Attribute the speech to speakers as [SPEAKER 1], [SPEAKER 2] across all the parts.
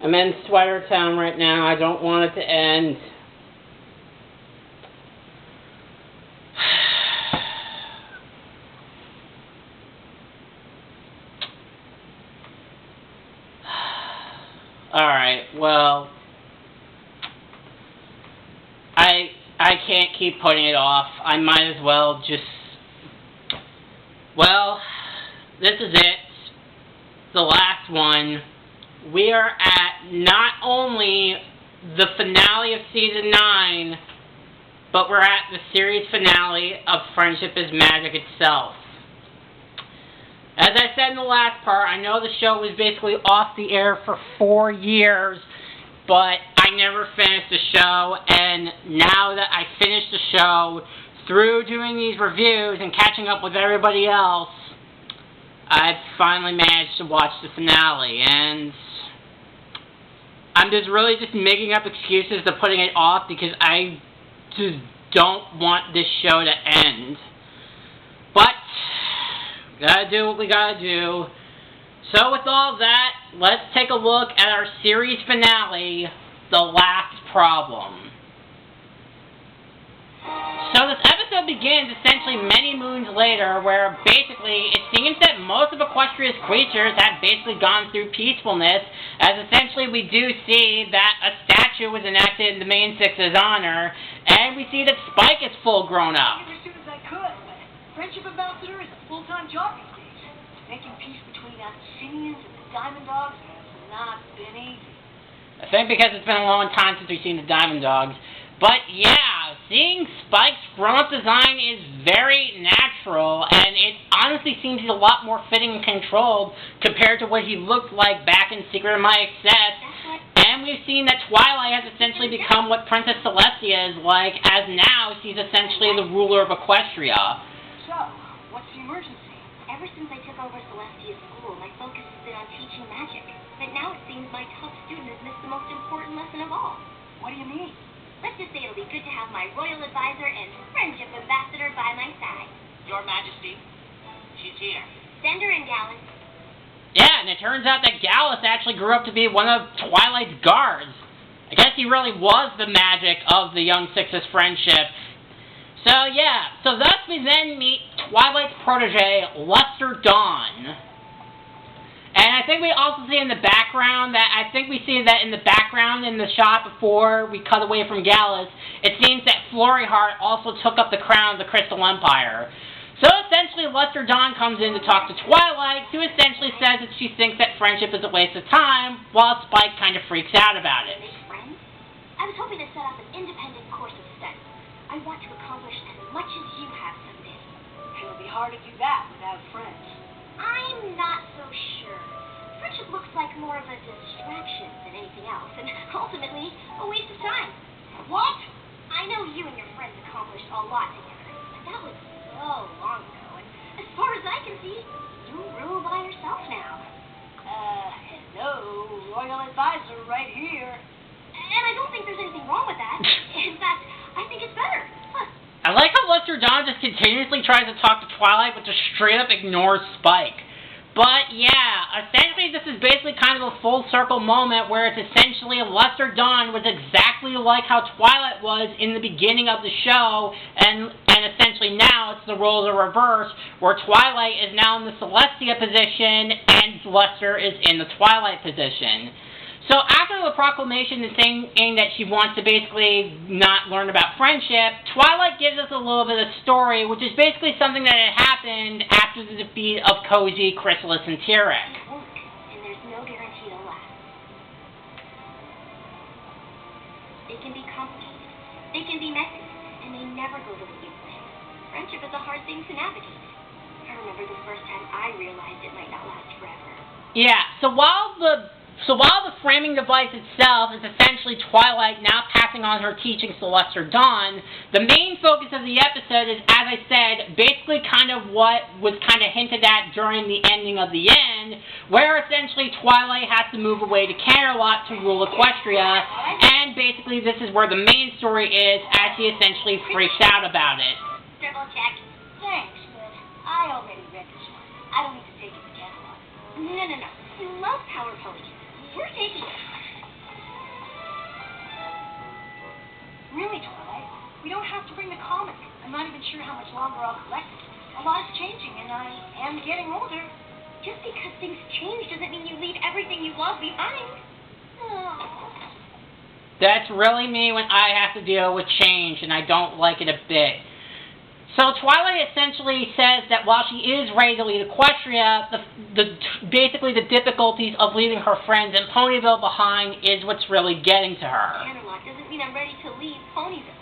[SPEAKER 1] I'm in Sweater Town right now. I don't want it to end. Alright, well, I can't keep putting it off. I might as well just... Well, this is it. The last one. We are at not only the finale of Season 9, but we're at the series finale of Friendship is Magic itself. As I said in the last part, I know the show was basically off the air for 4 years, but I never finished the show, and now that I finished the show, through doing these reviews and catching up with everybody else, I've finally managed to watch the finale, and I'm just really just making up excuses to putting it off because I just don't want this show to end. But gotta do what we gotta do. So with all that, let's take a look at our series finale, The Last Problem. So this episode begins essentially many moons later, where basically it seems that most of Equestria's creatures have basically gone through peacefulness, as essentially we do see that a statue was enacted in the main six's honor, and we see that Spike is full grown up.
[SPEAKER 2] As soon as I could, but Friendship Ambassador is a full-time job these days. Making peace between us Simians and the Diamond Dogs has not been easy.
[SPEAKER 1] I think because it's been a long time since we've seen the Diamond Dogs. But yeah, seeing Spike's grown-up design is very natural, and it honestly seems he's a lot more fitting and controlled compared to what he looked like back in Secret of My Excess. And we've seen that Twilight has essentially become what Princess Celestia is like, as now she's essentially the ruler of Equestria.
[SPEAKER 2] So, what's the emergency?
[SPEAKER 3] Ever since I took over Celestia's school, my focus has been on teaching magic. But now it seems my tough student has missed the most important lesson of all.
[SPEAKER 2] What do you mean?
[SPEAKER 3] Let's just say it'll be good to have my royal advisor and friendship ambassador by my side.
[SPEAKER 4] Your Majesty, she's here.
[SPEAKER 3] Send her in, Gallus.
[SPEAKER 1] Yeah, and it turns out that Gallus actually grew up to be one of Twilight's guards. I guess he really was the magic of the Young Six's friendship. So yeah, so thus we then meet Twilight's protege, Luster Dawn. And I think we also see in the background in the background in the shot before we cut away from Gallus, it seems that Flurry Heart also took up the crown of the Crystal Empire. So essentially Luster Dawn comes in to talk to Twilight, who essentially says that she thinks that friendship is a waste of time, while Spike kind of freaks out about it.
[SPEAKER 3] Friends? I was hoping to set up an independent course of study. I want to accomplish as much as you have someday.
[SPEAKER 2] It'll be hard to do that without friends.
[SPEAKER 3] I'm not so sure. Friendship looks like more of a distraction than anything else, and ultimately, a waste of time.
[SPEAKER 2] What?
[SPEAKER 3] I know you and your friends accomplished a lot together, but that was so long ago, and as far as I can see, you rule by yourself now.
[SPEAKER 2] Hello, royal advisor right here.
[SPEAKER 3] And I don't think there's anything wrong with that. In fact, I think it's better. Huh.
[SPEAKER 1] I like how Luster Dawn just continuously tries to talk to Twilight, but just straight up ignores Spike. But yeah, essentially this is basically kind of a full circle moment where it's essentially Luster Dawn was exactly like how Twilight was in the beginning of the show, and essentially now it's the roles are reversed, where Twilight is now in the Celestia position and Luster is in the Twilight position. So after the proclamation and saying that she wants to basically not learn about friendship, Twilight gives us a little bit of story, which is basically something that had happened after the defeat of Cozy, Chrysalis, and Tyrek.
[SPEAKER 3] It won't, and there's no guarantee it'll last. They can be complicated, they can be messy, and they never go the way you plan. Friendship is a hard thing to navigate. I remember the first time I realized it might not last forever.
[SPEAKER 1] Yeah, so while the framing device itself is essentially Twilight now passing on her teachings to Luster Dawn, the main focus of the episode is, as I said, basically kind of what was kind of hinted at during the ending of the end, where essentially Twilight has to move away to Camelot to rule Equestria, and basically this is where the main story is, as she essentially freaks out about it.
[SPEAKER 3] Triple check.
[SPEAKER 2] Thanks, but I already read this one. I don't need to take it to Camelot.
[SPEAKER 3] No. You love Power Ponies. We're taking it.
[SPEAKER 2] sure how much longer I'll collect it. A lot's changing, and I am getting older.
[SPEAKER 3] Just because things change doesn't mean you leave everything you love behind. Oh.
[SPEAKER 1] That's really me when I have to deal with change, and I don't like it a bit. So Twilight essentially says that while she is ready to leave Equestria, basically the difficulties of leaving her friends in Ponyville behind is what's really getting to her.
[SPEAKER 3] Canterlot doesn't mean I'm ready to leave Ponyville.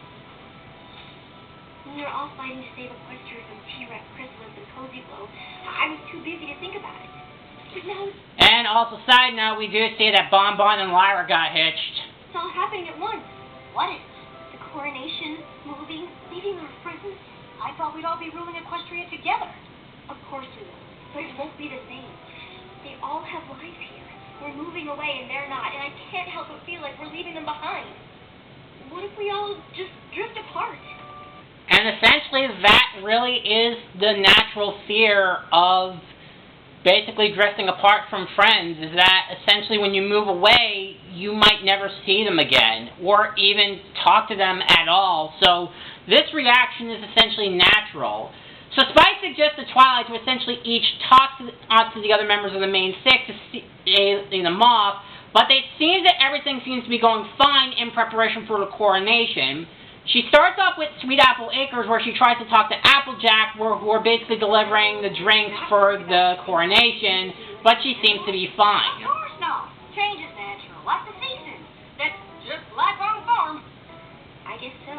[SPEAKER 3] When we were all fighting to save Equestria from T-Rex, Chrysalis, and Cozy Glow, I was too busy to think about it. But now
[SPEAKER 1] And also, side note, we do see that Bonbon and Lyra got hitched.
[SPEAKER 3] it's all happening at once.
[SPEAKER 2] What is?
[SPEAKER 3] The coronation, moving, leaving our friends.
[SPEAKER 2] I thought we'd all be ruling Equestria together.
[SPEAKER 3] Of course we will, but it won't be the same. They all have lives here. We're moving away and they're not, and I can't help but feel like we're leaving them behind. What if we all just drift apart?
[SPEAKER 1] And essentially that really is the natural fear of basically drifting apart from friends, is that essentially when you move away, you might never see them again, or even talk to them at all. So this reaction is essentially natural. So Spike suggests to Twilight to essentially each talk to the other members of the main six to see them off, but it seems that everything seems to be going fine in preparation for the coronation. She starts off with Sweet Apple Acres, where she tries to talk to Applejack, who are basically delivering the drinks for the coronation, but she seems to be fine.
[SPEAKER 2] Of course not. Change is natural, like the seasons. That's just like on a farm.
[SPEAKER 3] I guess so.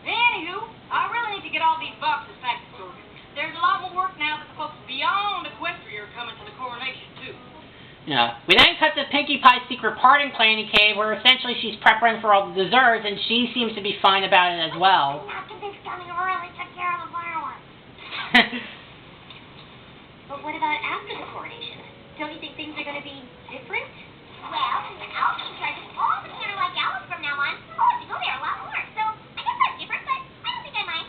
[SPEAKER 2] Anywho, I really need to get all these boxes packed and sorted. There's a lot more work now that the folks beyond Equestria are coming to the coronation, too.
[SPEAKER 1] Yeah. We then cut to Pinkie Pie's secret parting planning cave, where essentially she's preparing for all the desserts, and she seems to be fine about it as well.
[SPEAKER 3] I'm not convinced Tommy really took care of the fireworks. But what about after the coronation? Don't you think things are going to be different? Well, I'll be in charge of all the Canterlot Gallows from now on. I'll have to go there a lot more, so I guess that's different, but I don't think I mind.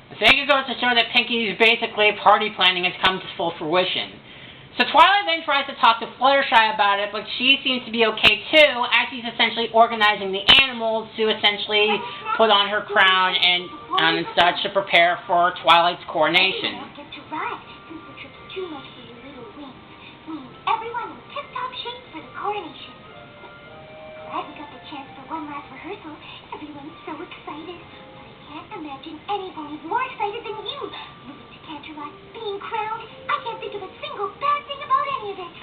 [SPEAKER 1] I think it goes to show that Pinkie's basically party planning has come to full fruition. So Twilight then tries to talk to Fluttershy about it, but she seems to be okay too, as she's essentially organizing the animals to essentially put on her crown and such to prepare for Twilight's coronation.
[SPEAKER 3] I don't get to ride, since the trip's too much for your little wings. We need everyone in tip-top shape for the coronation. Glad we got the chance for one last rehearsal. Everyone's so excited. But I can't imagine anybody's more excited than you. Moving to Canterlot, being crowned. I can't think of a single bad thing about any of it.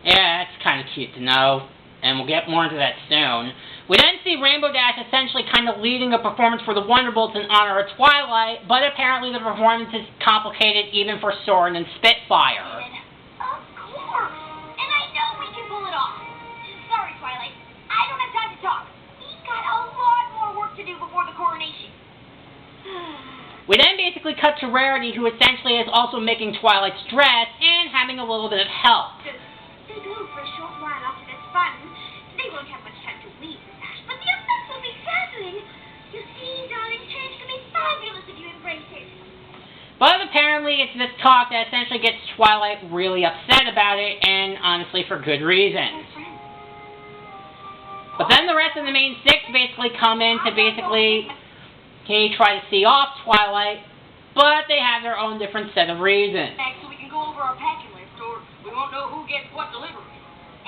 [SPEAKER 1] Yeah, that's kind of cute to know, and we'll get more into that soon. We then see Rainbow Dash essentially kind of leading a performance for the Wonderbolts in honor of Twilight, but apparently the performance is complicated even for Soren and Spitfire.
[SPEAKER 3] Of course. And I know we can pull it off. Sorry, Twilight. I don't have time to talk. We've got a lot more work to do before the coronation.
[SPEAKER 1] We then basically cut to Rarity, who essentially is also making Twilight's dress and having a little bit of help.
[SPEAKER 3] They go for a short while after this fun. They won't have much time to weave the sash, but the effects will be dazzling. You see, darling, change can be fabulous if you embrace it.
[SPEAKER 1] But apparently it's this talk that essentially gets Twilight really upset about it, and honestly for good reason. But then the rest of the main six basically come in to basically try to see off Twilight, but they have their own different set of reasons.
[SPEAKER 2] Next, so we can go over our packing list, or we won't know who gets what delivery.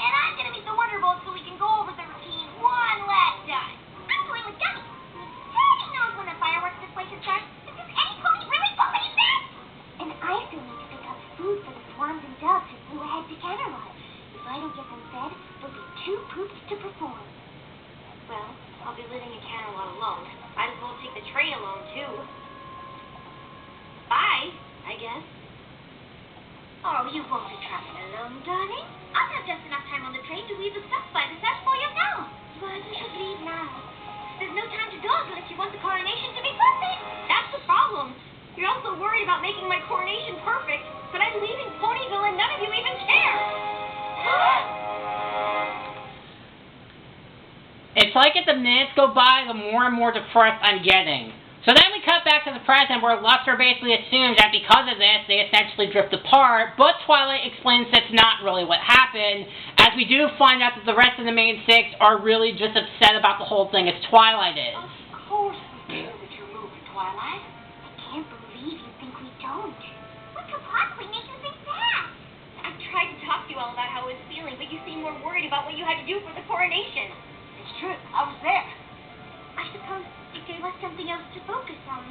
[SPEAKER 3] And I'm going to meet the Wonderbolts so we can go over the routine one last time. I'm going with Dummy. He knows when the fireworks display should start. Does any pony really believe that? And I still need to pick up food for the swans and doves who flew ahead to Canterlot. If I don't get them fed, they'll be too pooped to perform. Well, I'll be living in Canterlot alone. Might as well take the train along, too. Bye, I guess. Oh, you won't be traveling alone, darling. I'll have just enough time on the train to weave the stuff by the sash for you now. But you should leave now. There's no time to dawdle unless you want the coronation to be perfect. That's the problem. You're also worried about making my coronation perfect, but I'm leaving Ponyville and none of you even care.
[SPEAKER 1] It's like as the minutes go by, the more and more depressed I'm getting. So then we cut back to the present, where Luster basically assumes that because of this, they essentially drift apart, but Twilight explains that's not really what happened, as we do find out that the rest of the main six are really just upset about the whole thing as Twilight is.
[SPEAKER 2] Of course we care that you're moving, Twilight. I
[SPEAKER 3] what you had to do for the coronation.
[SPEAKER 2] It's true. I was there.
[SPEAKER 3] I suppose it gave us something else to focus on.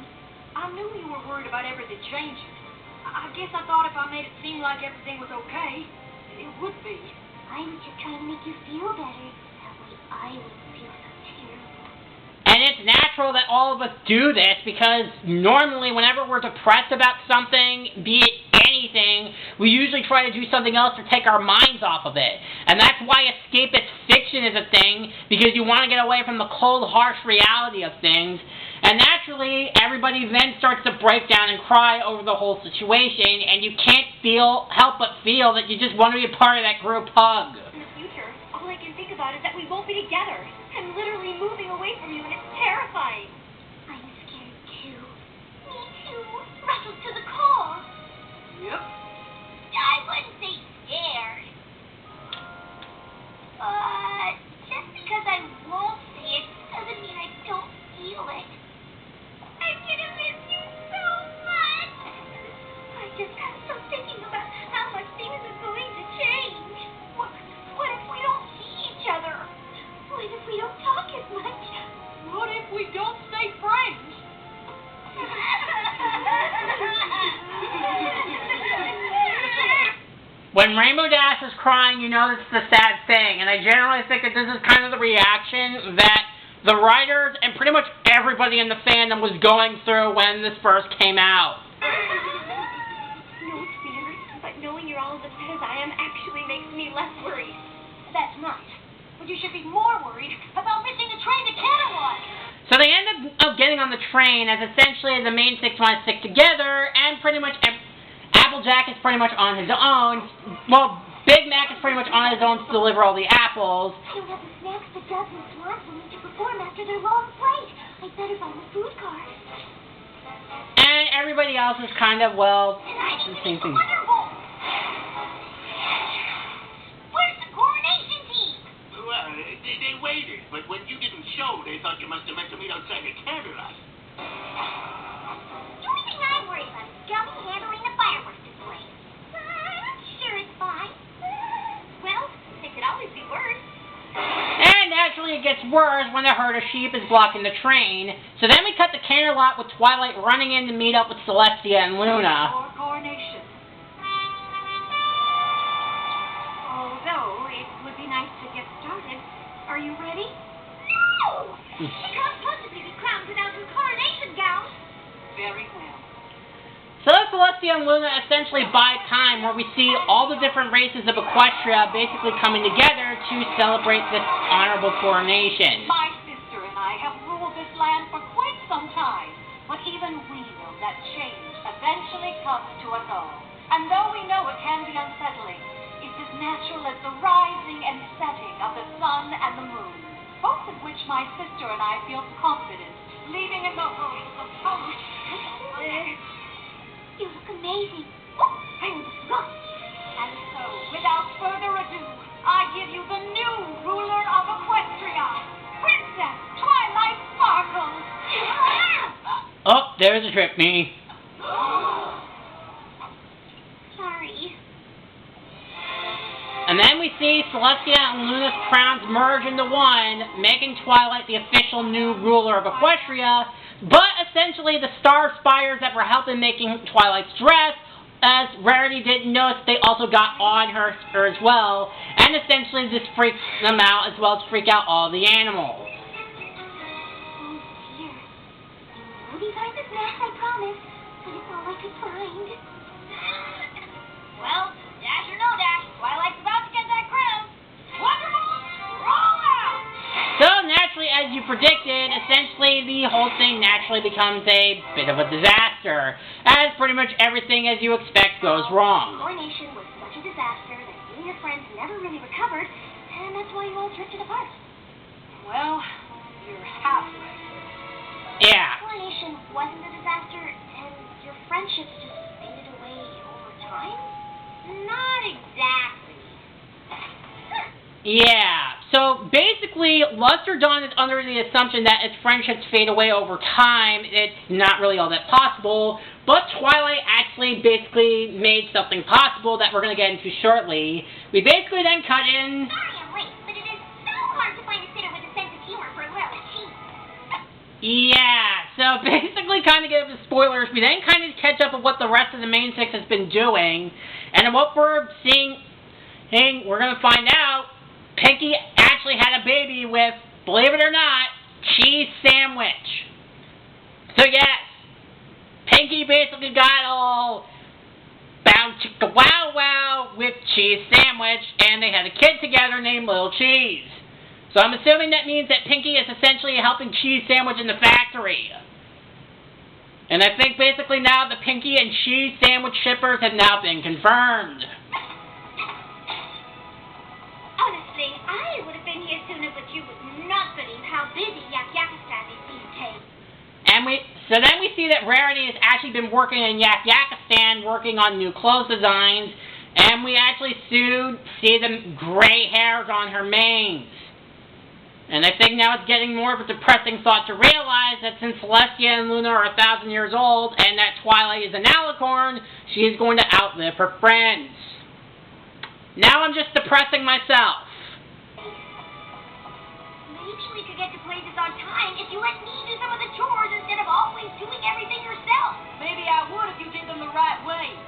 [SPEAKER 2] I knew you were worried about everything changing. I guess I thought if I made it seem like everything was okay, it would be.
[SPEAKER 3] I was just trying to make you feel better. That way I wouldn't feel so terrible.
[SPEAKER 1] And it's natural that all of us do this because normally whenever we're depressed about something, be it anything, we usually try to do something else to take our minds off of it. And that's why escapist fiction is a thing, because you want to get away from the cold, harsh reality of things. And naturally, everybody then starts to break down and cry over the whole situation, and you can't help but feel that you just want to be a part of that group hug.
[SPEAKER 3] In the future, all I can think about is that we won't be together. I'm literally moving away from you, and it's terrifying. I'm scared, too. Me, too. Russell's to the core.
[SPEAKER 2] Yep.
[SPEAKER 3] I wouldn't say scared. Just because I won't see it doesn't mean I don't feel it. I'm gonna miss you so much. I just can't stop thinking about how much things are going to change. What if we don't see each other? What if we don't talk as much?
[SPEAKER 2] What if we don't stay friends?
[SPEAKER 1] When Rainbow Dash is crying, you know it's the sad thing, and I generally think that this is kind of the reaction that the writers and pretty much everybody in the fandom was going through when this first came out.
[SPEAKER 3] No, it's weird, but knowing you're all as upset as I am actually makes me less worried.
[SPEAKER 2] That's nice. But you should be more worried about missing the train to Canterlot.
[SPEAKER 1] So they end up getting on the train as essentially the main six want to stick together, and pretty much Applejack is pretty much on his own. Well, Big Mac is pretty much on his own to deliver all the apples.
[SPEAKER 3] I don't have the snacks the Dubs and Swans will need to perform after their long flight. I'd better find the food cart.
[SPEAKER 1] And everybody else is kind of, well, the same thing.
[SPEAKER 3] Wonderful! Where's the coronation team?
[SPEAKER 4] Well, they waited, but when you didn't show, they thought you must have meant to meet outside the Canterlot.
[SPEAKER 3] The only thing I worry about is Gummy handling the fireworks display. I'm sure it's fine. Well, it could always be worse.
[SPEAKER 1] And naturally it gets worse when a herd of sheep is blocking the train. So then we cut the Canterlot with Twilight running in to meet up with Celestia and Luna.
[SPEAKER 2] Or coronation. Although, it would be nice to get started. Are you ready?
[SPEAKER 3] No! She can't possibly be crowned without her coronation gown.
[SPEAKER 2] Very well.
[SPEAKER 1] So Celestia and Luna essentially buy time where we see all the different races of Equestria basically coming together to celebrate this honorable coronation.
[SPEAKER 2] My sister and I have ruled this land for quite some time, but even we know that change eventually comes to us all. And though we know it can be unsettling, it's as natural as the rising and setting of the sun and the moon, both of which my sister and I feel confident leaving in the host of post.
[SPEAKER 3] You look amazing. Oh, and look.
[SPEAKER 2] And so, without further ado, I give you the new ruler of Equestria, Princess Twilight Sparkle.
[SPEAKER 1] Oh, there's a trip me.
[SPEAKER 3] Sorry.
[SPEAKER 1] And then we see Celestia and Luna's crowns merge into one, making Twilight the official new ruler of Equestria. But essentially, the star spires that were helping making Twilight's dress, as Rarity didn't notice, they also got on her as well. And essentially, this freaks them out as well as freak out all the animals.
[SPEAKER 3] Oh dear. I will find the snacks, I promise. But it's all I could find.
[SPEAKER 2] Well, dash or no dash, Twilight's about to get that crown. Wonderful! Roll out!
[SPEAKER 1] So naturally, as you predicted, essentially the whole thing naturally becomes a bit of a disaster, as pretty much everything as you expect goes wrong.
[SPEAKER 3] Coronation was such a disaster that you and your friends never really recovered, and that's why you all drifted apart.
[SPEAKER 2] Well, you're half right.
[SPEAKER 1] Yeah.
[SPEAKER 3] Coronation wasn't a disaster, and your friendships just faded away over time? Not exactly.
[SPEAKER 1] Yeah, so basically, Luster Dawn is under the assumption that its friendships fade away over time. It's not really all that possible, but Twilight actually basically made something possible that we're going to get into shortly. We basically then cut in...
[SPEAKER 3] Sorry I'm late, but
[SPEAKER 1] Yeah, so basically kind of give the spoilers, we then kind of catch up with what the rest of the main six has been doing, and what we're seeing, we're going to find out, Pinky actually had a baby with, believe it or not, Cheese Sandwich. So yes, Pinky basically got all bow chicka wow wow with Cheese Sandwich, and they had a kid together named Little Cheese. So I'm assuming that means that Pinky is essentially helping Cheese Sandwich in the factory. And I think basically now the Pinky and Cheese Sandwich shippers have now been confirmed.
[SPEAKER 3] Honestly, I would have been here sooner, but you would not believe how busy Yak-Yakistan is these days.
[SPEAKER 1] And so then we see that Rarity has actually been working in Yak-Yakistan, working on new clothes designs, and we actually see the gray hairs on her manes. And I think now it's getting more of a depressing thought to realize that since Celestia and Luna are 1,000 years old, and that Twilight is an alicorn, she is going to outlive her friends. Now I'm just depressing myself.
[SPEAKER 3] Maybe we could get to places on time if you let me do some of the chores instead of always doing everything yourself.
[SPEAKER 2] Maybe I would if you did them the right way.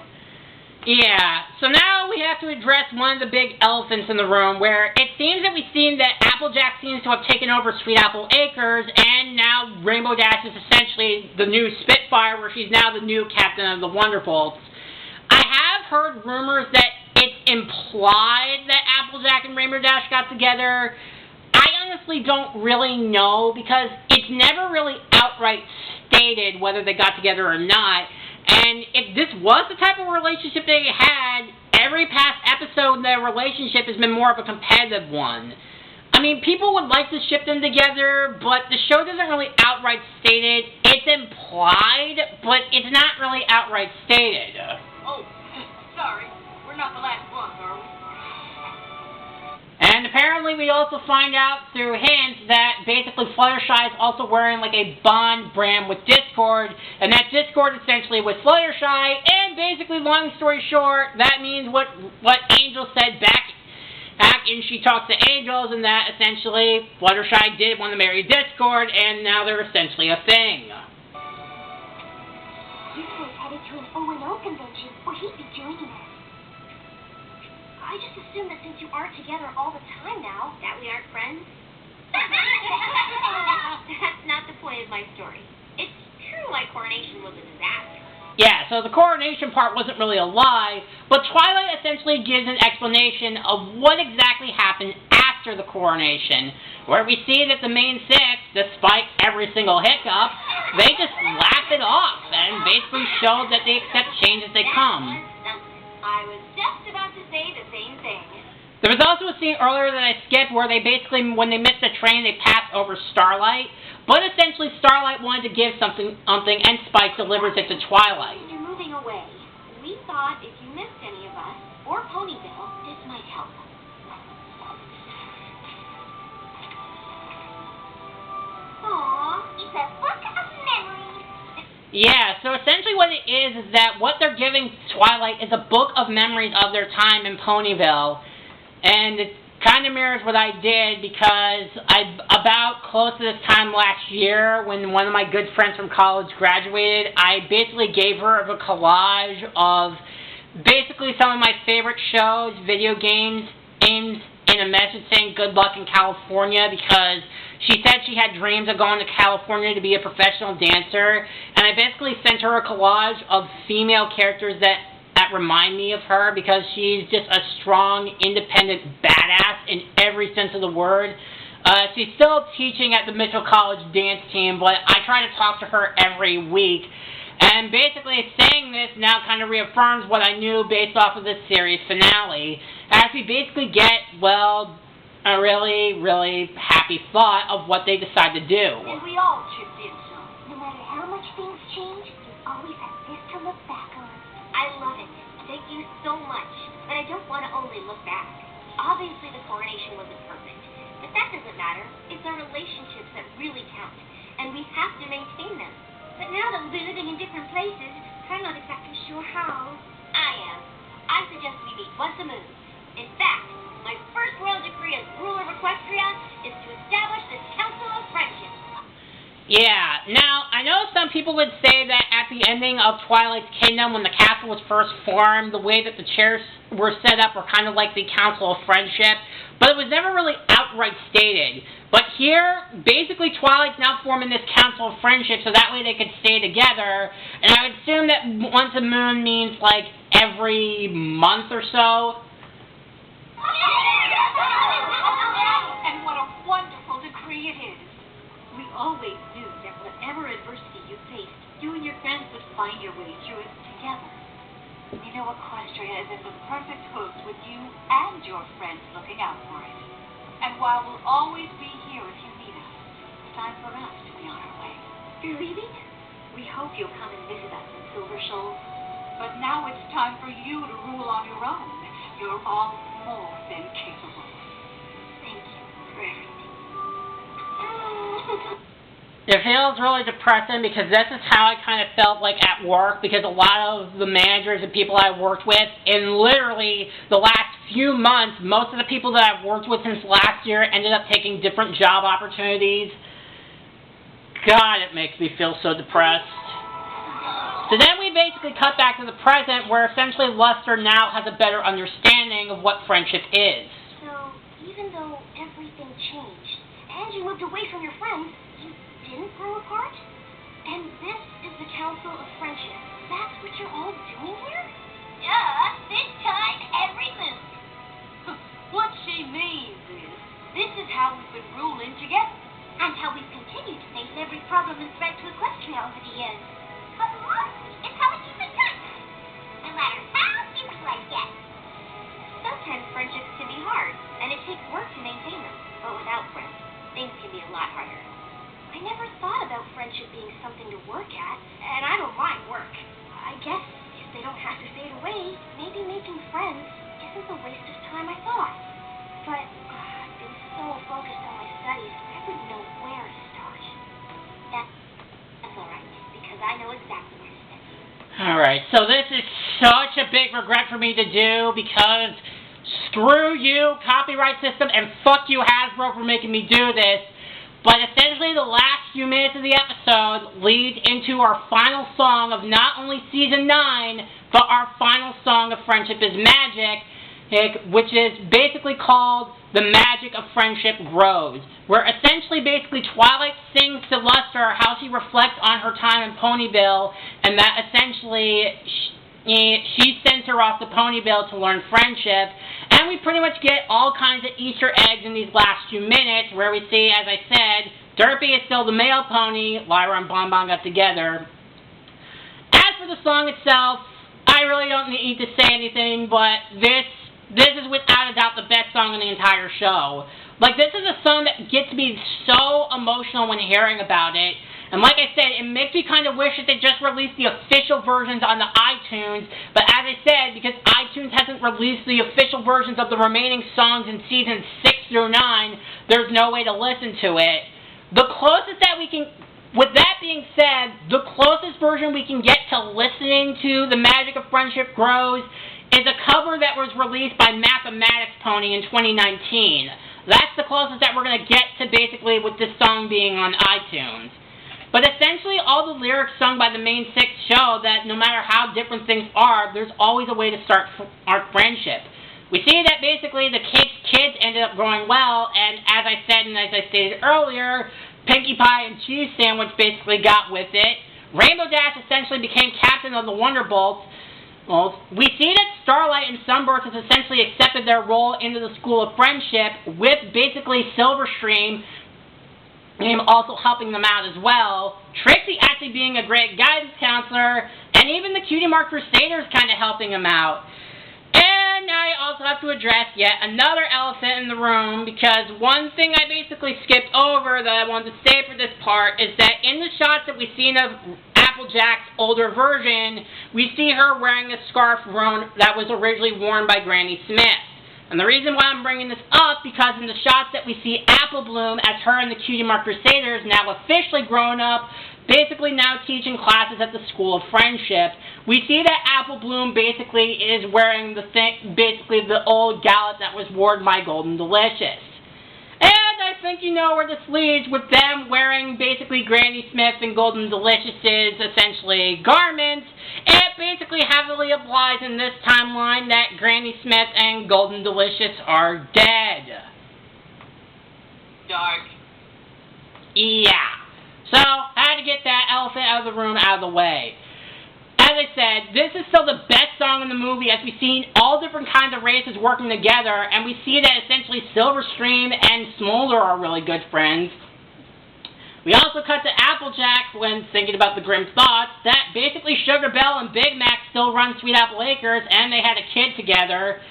[SPEAKER 1] Yeah, so now we have to address one of the big elephants in the room, where it seems that we've seen that Applejack seems to have taken over Sweet Apple Acres, and now Rainbow Dash is essentially the new Spitfire, where she's now the new captain of the Wonderbolts. I have heard rumors that it's implied that Applejack and Rainbow Dash got together. I honestly don't really know, because it's never really outright stated whether they got together or not. And if this was the type of relationship they had, every past episode their relationship has been more of a competitive one. I mean, people would like to ship them together, but the show doesn't really outright state it. It's implied, but it's not really outright stated.
[SPEAKER 2] Oh, sorry. We're not the last ones, are we?
[SPEAKER 1] And apparently we also find out through hints that basically Fluttershy is also wearing like a bond brand with Discord, and that Discord essentially with Fluttershy, and basically long story short, that means what Angel said back in She Talks to Angels, and that essentially Fluttershy did want to marry Discord, and now they're essentially a thing.
[SPEAKER 3] Discord's headed to an O&O convention where he'd be joining us. I just assumed that since you are together all the time now, that we aren't friends. That's not the point of my story. It's true my coronation was a disaster.
[SPEAKER 1] Yeah, so the coronation part wasn't really a lie, but Twilight essentially gives an explanation of what exactly happened after the coronation, where we see that the main six, despite every single hiccup, they just laughed it off and basically showed that they accept change as they come.
[SPEAKER 3] I was just about to say the same thing.
[SPEAKER 1] There was also a scene earlier that I skipped where they basically, when they missed the train, they passed over Starlight. But essentially, Starlight wanted to give something, and Spike delivers it to Twilight.
[SPEAKER 3] You're moving away. We thought if you missed any of us, or Ponyville, this might help. Aww, it's a book of memories.
[SPEAKER 1] Yeah, so essentially what it is that what they're giving Twilight is a book of memories of their time in Ponyville. And it kind of mirrors what I did, because about close to this time last year, when one of my good friends from college graduated, I basically gave her a collage of basically some of my favorite shows, video games, aimed in a message saying good luck in California, because she said she had dreams of going to California to be a professional dancer, and I basically sent her a collage of female characters that remind me of her, because she's just a strong, independent badass in every sense of the word. She's still teaching at the Mitchell College dance team, but I try to talk to her every week. And basically saying this now kind of reaffirms what I knew based off of this series finale, as we basically get, well, a really, really happy thought of what they decide to do.
[SPEAKER 2] And we all chipped in some.
[SPEAKER 3] No matter how much things change, you always have this to look back on. I love it. Thank you so much. But I don't want to only look back. Obviously the coronation wasn't perfect. But that doesn't matter. It's our relationships that really count. And we have to maintain them. But now that we'll be living in different places, I'm not exactly sure how. I am. I suggest we meet once a moon. In fact, my first royal decree as ruler of Equestria is to establish this Council of Friendship.
[SPEAKER 1] Yeah. Now, I know some people would say that at the ending of Twilight's Kingdom, when the castle was first formed, the way that the chairs were set up were kind of like the Council of Friendship, but it was never really outright stated. But here, basically, Twilight's now forming this Council of Friendship, so that way they could stay together. And I would assume that once a moon means, like, every month or so.
[SPEAKER 2] And what a wonderful decree it is. We always knew that whatever adversity you faced, you and your friends would find your way through it together. You know, Equestria is in the perfect host with you and your friends looking out for it. And while we'll always be here if you need us, it's time for us to be on our way.
[SPEAKER 3] You're leaving?
[SPEAKER 2] We hope you'll come and visit us in Silver Shoals. But now it's time for you to rule on your own. You're all more than capable.
[SPEAKER 3] Thank you for everything.
[SPEAKER 1] It feels really depressing because this is how I kind of felt like at work, because a lot of the managers and people I worked with in literally the last few months, most of the people that I've worked with since last year ended up taking different job opportunities. God, it makes me feel so depressed. So then we basically cut back to the present, where essentially Luster now has a better understanding of what friendship is.
[SPEAKER 3] So, even though everything changed, and you moved away from your friends, you didn't grow apart? And this is the Council of Friendship. That's what you're all doing here?
[SPEAKER 5] Yeah, this time every move.
[SPEAKER 2] What she means is, this is how we've been ruling together.
[SPEAKER 3] And how we've continued to face every problem and threat to Equestria over the years.
[SPEAKER 5] But look, it's how we keep in touch. No matter how different life gets.
[SPEAKER 3] Sometimes friendships can be hard, and it takes work to maintain them. But without friends, things can be a lot harder. I never thought about friendship being something to work at, and I don't mind work. I guess if they don't have to fade away, maybe making friends isn't the waste of time I thought. But I've been so focused on my studies, I wouldn't know where to start. That's alright, because I know exactly where to start.
[SPEAKER 1] Alright, so this is such a big regret for me to do, because screw you, copyright system, and fuck you, Hasbro, for making me do this. But essentially, the last few minutes of the episode lead into our final song of not only Season 9, but our final song of Friendship is Magic, which is basically called The Magic of Friendship Grows, where essentially, basically, Twilight sings to Luster how she reflects on her time in Ponyville, and that essentially she sends her off to Ponyville to learn friendship. And we pretty much get all kinds of Easter eggs in these last few minutes, where we see, as I said, Derpy is still the male pony, Lyra and Bonbon got together. As for the song itself, I really don't need to say anything, but this is without a doubt the best song in the entire show. Like, this is a song that gets me so emotional when hearing about it. And like I said, it makes me kind of wish that they just released the official versions on the iTunes. But as I said, because iTunes hasn't released the official versions of the remaining songs in Seasons 6 through 9, there's no way to listen to it. The closest that we can, with that being said, the closest version we can get to listening to The Magic of Friendship Grows is a cover that was released by Mathematics Pony in 2019. That's the closest that we're going to get to basically with this song being on iTunes. But essentially, all the lyrics sung by the main six show that no matter how different things are, there's always a way to start our friendship. We see that basically the kids ended up growing well, and as I said and as I stated earlier, Pinkie Pie and Cheese Sandwich basically got with it. Rainbow Dash essentially became captain of the Wonderbolts. Well, we see that Starlight and Sunburst has essentially accepted their role into the School of Friendship, with basically Silverstream also helping them out as well. Trixie actually being a great guidance counselor, and even the Cutie Mark Crusaders kind of helping him out. And now I also have to address yet another elephant in the room, because one thing I basically skipped over that I wanted to say for this part is that in the shots that we've seen of Applejack's older version, we see her wearing a scarf that was originally worn by Granny Smith. And the reason why I'm bringing this up, because in the shots that we see Apple Bloom as her and the Cutie Mark Crusaders, now officially grown up, basically now teaching classes at the School of Friendship, we see that Apple Bloom basically is wearing the old gallet that was worn by Golden Delicious. And I think you know where this leads, with them wearing basically Granny Smith and Golden Delicious's essentially garments. It basically heavily applies in this timeline that Granny Smith and Golden Delicious are dead.
[SPEAKER 4] Dark.
[SPEAKER 1] Yeah. So, I had to get that elephant out of the room, out of the way. As I said, this is still the best song in the movie, as we've seen all different kinds of races working together, and we see that essentially Silverstream and Smolder are really good friends. We also cut to Applejack when thinking about the grim thoughts that basically Sugar Belle and Big Mac still run Sweet Apple Acres, and they had a kid together.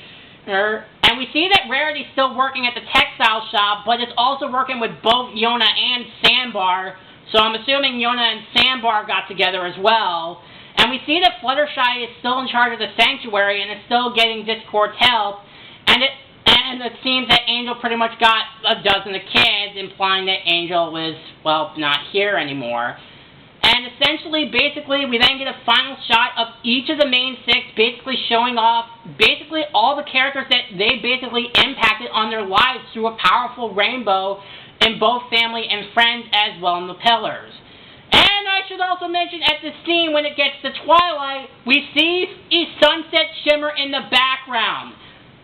[SPEAKER 1] And we see that Rarity's still working at the textile shop, but is also working with both Yona and Sandbar, so I'm assuming Yona and Sandbar got together as well. And we see that Fluttershy is still in charge of the sanctuary and is still getting Discord's help. And it seems that Angel pretty much got a dozen of kids, implying that Angel was, well, not here anymore. And essentially, basically, we then get a final shot of each of the main six basically showing off basically all the characters that they basically impacted on their lives through a powerful rainbow in both family and friends, as well in the pillars. And I should also mention at this scene, when it gets to twilight, we see a sunset shimmer in the background,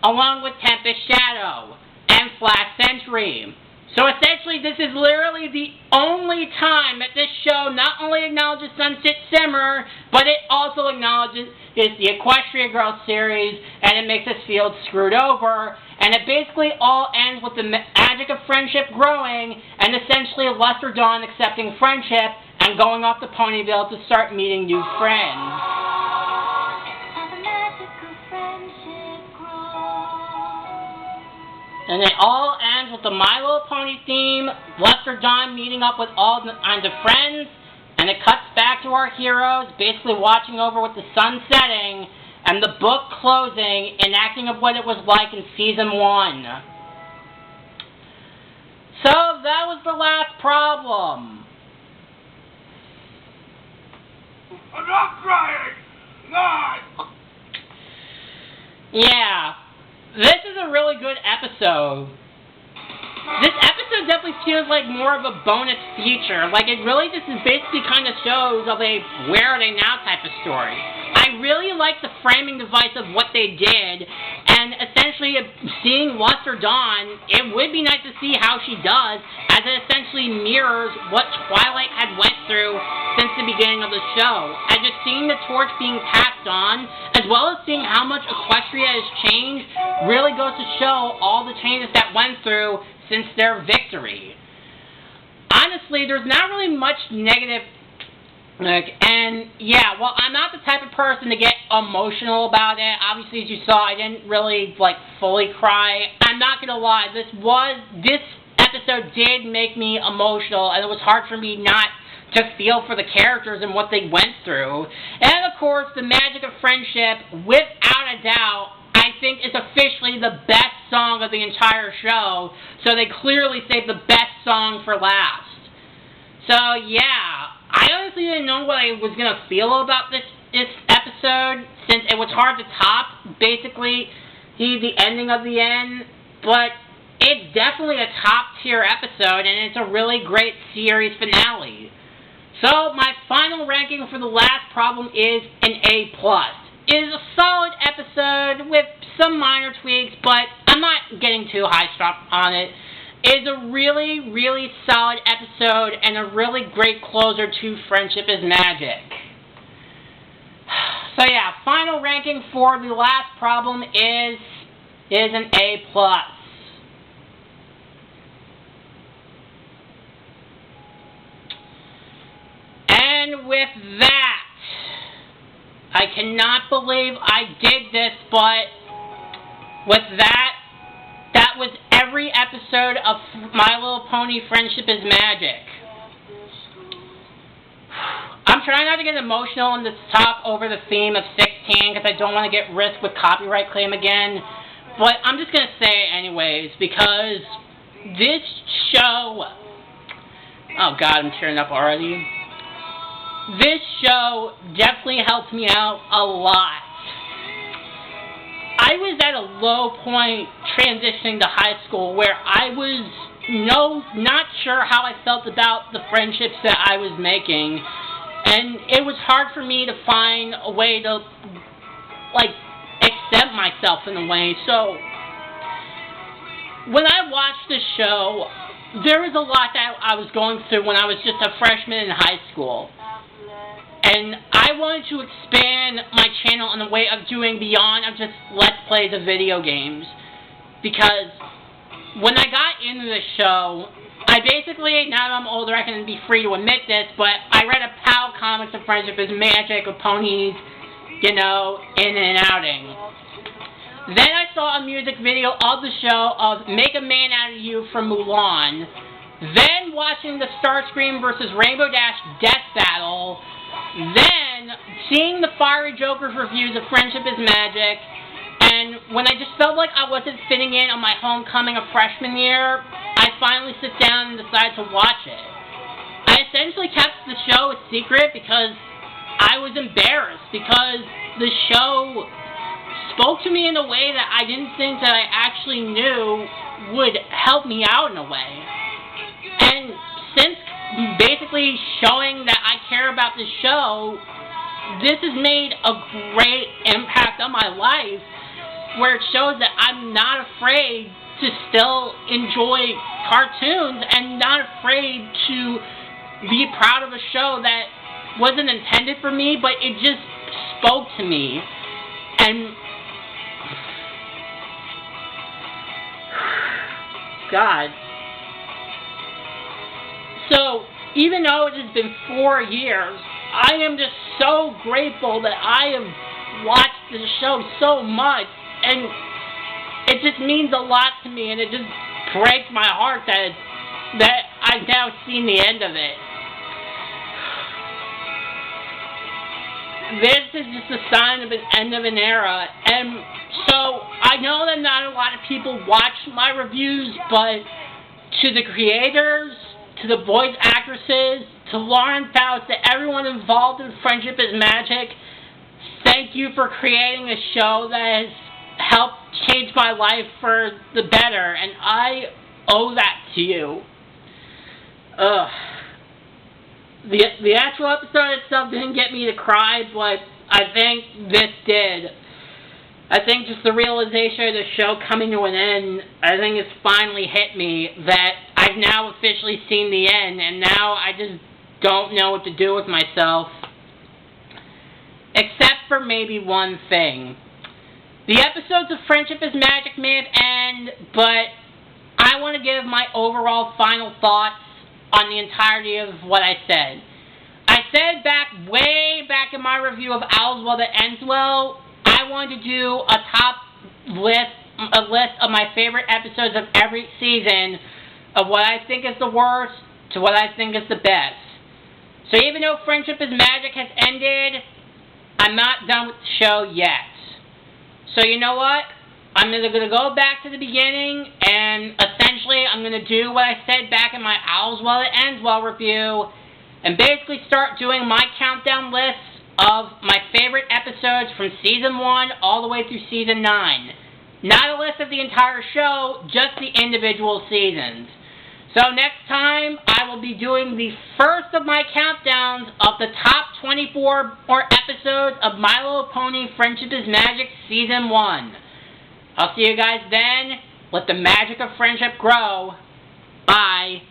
[SPEAKER 1] along with Tempest Shadow and Flash Sentry. So essentially, this is literally the only time that this show not only acknowledges Sunset Shimmer, but it also acknowledges the Equestria Girls series, and it makes us feel screwed over. And it basically all ends with the magic of friendship growing, and essentially Lester Dawn accepting friendship and going off to Ponyville to start meeting new friends. And it all ends with the My Little Pony theme, Lester Dawn meeting up with all kinds of friends, and it cuts back to our heroes basically watching over with the sun setting, and the book closing, enacting of what it was like in Season 1. So, that was the last problem.
[SPEAKER 4] I'm not crying! Not!
[SPEAKER 1] Yeah, this is a really good episode. This episode definitely feels like more of a bonus feature. Like, it really just basically kind of shows where are they now type of story. I really like the framing device of what they did, and essentially seeing Lester Dawn, it would be nice to see how she does, as it essentially mirrors what Twilight had went through since the beginning of the show. And just seeing the torch being passed on, as well as seeing how much Equestria has changed, really goes to show all the changes that went through since their victory. Honestly, there's not really much negative. And yeah, well, I'm not the type of person to get emotional about it. Obviously, as you saw, I didn't really fully cry. I'm not gonna lie, this episode did make me emotional, and it was hard for me not to feel for the characters and what they went through. And of course, the magic of friendship, without a doubt, I think is officially the best song of the entire show. So they clearly saved the best song for last. So yeah, I honestly didn't know what I was going to feel about this episode, since it was hard to top, basically, the ending of the end, but it's definitely a top-tier episode, and it's a really great series finale. So, my final ranking for the last problem is an A+. It is a solid episode with some minor tweaks, but I'm not getting too high-strung on it. It is a really, really solid episode and a really great closer to Friendship is Magic. So yeah, final ranking for the last problem is an A+. And with that, I cannot believe I did this, but with that was every episode of My Little Pony Friendship is Magic. I'm trying not to get emotional in this talk over the theme of 16, because I don't want to get risked with copyright claim again, but I'm just going to say it anyways, because this show, oh god, I'm tearing up already. This show definitely helped me out a lot. I was at a low point transitioning to high school where I was not sure how I felt about the friendships that I was making, and it was hard for me to find a way to, like, accept myself in a way. So when I watched this show, there was a lot that I was going through when I was just a freshman in high school. And I wanted to expand my channel in a way of doing beyond of just Let's Plays of video games. Because when I got into the show, I basically, now that I'm older, I can be free to admit this, but I read a PAL Comics of Friendship is Magic of Ponies, you know, in and outing. Then I saw a music video of the show of Make a Man Out of You from Mulan. Then watching the Starscream vs. Rainbow Dash Death Battle. Then seeing the Fiery Joker's reviews of Friendship is Magic. And when I just felt like I wasn't fitting in on my homecoming of freshman year, I finally sit down and decide to watch it. I essentially kept the show a secret because I was embarrassed, because the show spoke to me in a way that I didn't think that I actually knew would help me out in a way. And since basically showing that I care about the show, this has made a great impact on my life, where it shows that I'm not afraid to still enjoy cartoons and not afraid to be proud of a show that wasn't intended for me, but it just spoke to me. And God. So, even though it has been 4 years, I am just so grateful that I have watched the show so much, and it just means a lot to me, and it just breaks my heart that I've now seen the end of it. This is just a sign of an end of an era, and so I know that not a lot of people watch my reviews, but to the creators, to the voice actresses, to Lauren Faust, to everyone involved in Friendship is Magic, thank you for creating a show that has helped change my life for the better, and I owe that to you. The actual episode itself didn't get me to cry, but I think this did. I think just the realization of the show coming to an end, I think it's finally hit me that I've now officially seen the end, and now I just don't know what to do with myself. Except for maybe one thing. The episodes of Friendship is Magic may have ended, but I want to give my overall final thoughts on the entirety of what I said. I said way back in my review of Owl's Well That Ends Well, I wanted to do a list of my favorite episodes of every season, of what I think is the worst to what I think is the best. So even though Friendship is Magic has ended, I'm not done with the show yet. So you know what? I'm going to go back to the beginning, and essentially I'm going to do what I said back in my Owl's Well It Ends Well review, and basically start doing my countdown lists of my favorite episodes from Season 1 all the way through Season 9. Not a list of the entire show, just the individual seasons. So next time, I will be doing the first of my countdowns of the top 24 more episodes of My Little Pony Friendship is Magic Season 1. I'll see you guys then. Let the magic of friendship grow. Bye.